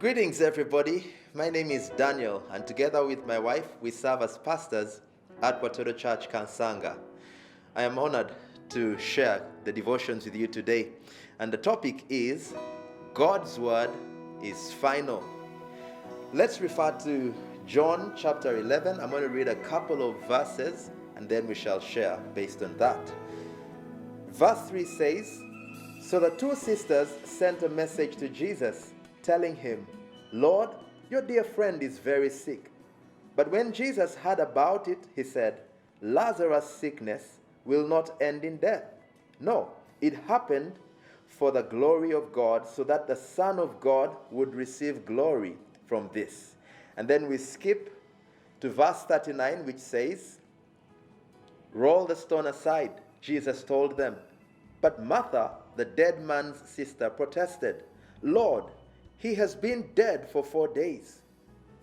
Greetings, everybody. My name is Daniel, and together with my wife, we serve as pastors at Watoto Church, Kansanga. I am honored to share the devotions with you today, and the topic is God's Word is Final. Let's refer to John chapter 11. I'm going to read a couple of verses, and then we shall share based on that. Verse 3 says, "So the two sisters sent a message to Jesus, telling him, 'Lord, your dear friend is very sick.' But when Jesus heard about it, he said, 'Lazarus' sickness will not end in death. No, it happened for the glory of God, so that the Son of God would receive glory from this.'" And then we skip to verse 39, which says, "Roll the stone aside," Jesus told them. But Martha, the dead man's sister, protested, "Lord, he has been dead for 4 days,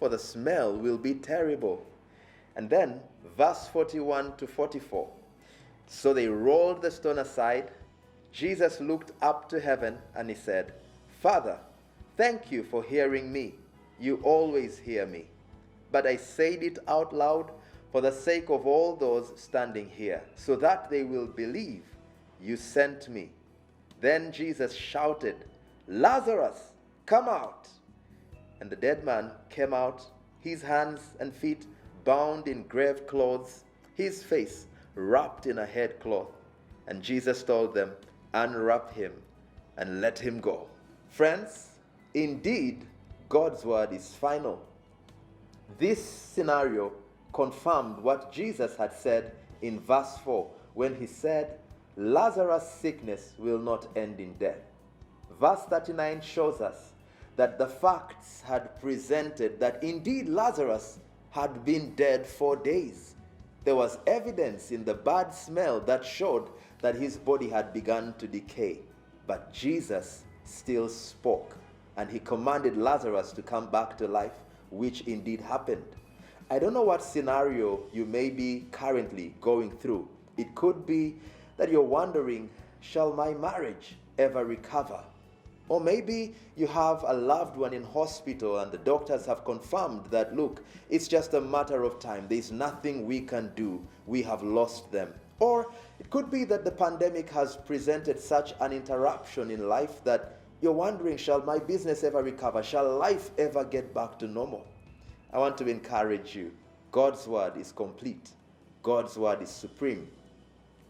for the smell will be terrible." And then verse 41 to 44. "So they rolled the stone aside. Jesus looked up to heaven and he said, 'Father, thank you for hearing me. You always hear me. But I said it out loud for the sake of all those standing here, so that they will believe you sent me.' Then Jesus shouted, 'Lazarus, come out!' And the dead man came out, his hands and feet bound in grave clothes, his face wrapped in a headcloth. And Jesus told them, 'Unwrap him and let him go.'" Friends, indeed, God's word is final. This scenario confirmed what Jesus had said in verse 4 when he said, "Lazarus' sickness will not end in death." Verse 39 shows us that the facts had presented that indeed Lazarus had been dead 4 days. There was evidence in the bad smell that showed that his body had begun to decay. But Jesus still spoke, and he commanded Lazarus to come back to life, which indeed happened. I don't know what scenario you may be currently going through. It could be that you're wondering, shall my marriage ever recover? Or maybe you have a loved one in hospital and the doctors have confirmed that, look, it's just a matter of time. There's nothing we can do. We have lost them. Or it could be that the pandemic has presented such an interruption in life that you're wondering, shall my business ever recover? Shall life ever get back to normal? I want to encourage you. God's word is complete. God's word is supreme.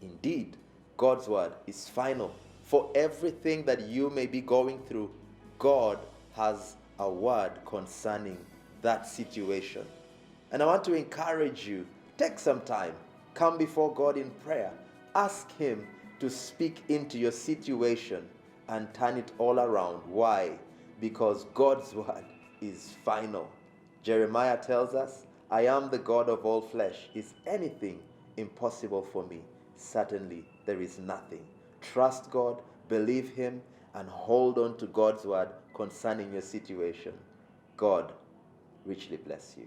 Indeed, God's word is final. For everything that you may be going through, God has a word concerning that situation. And I want to encourage you, take some time, come before God in prayer, ask him to speak into your situation and turn it all around. Why? Because God's word is final. Jeremiah tells us, "I am the God of all flesh. Is anything impossible for me? Certainly there is nothing." Trust God, believe him, and hold on to God's word concerning your situation. God richly bless you.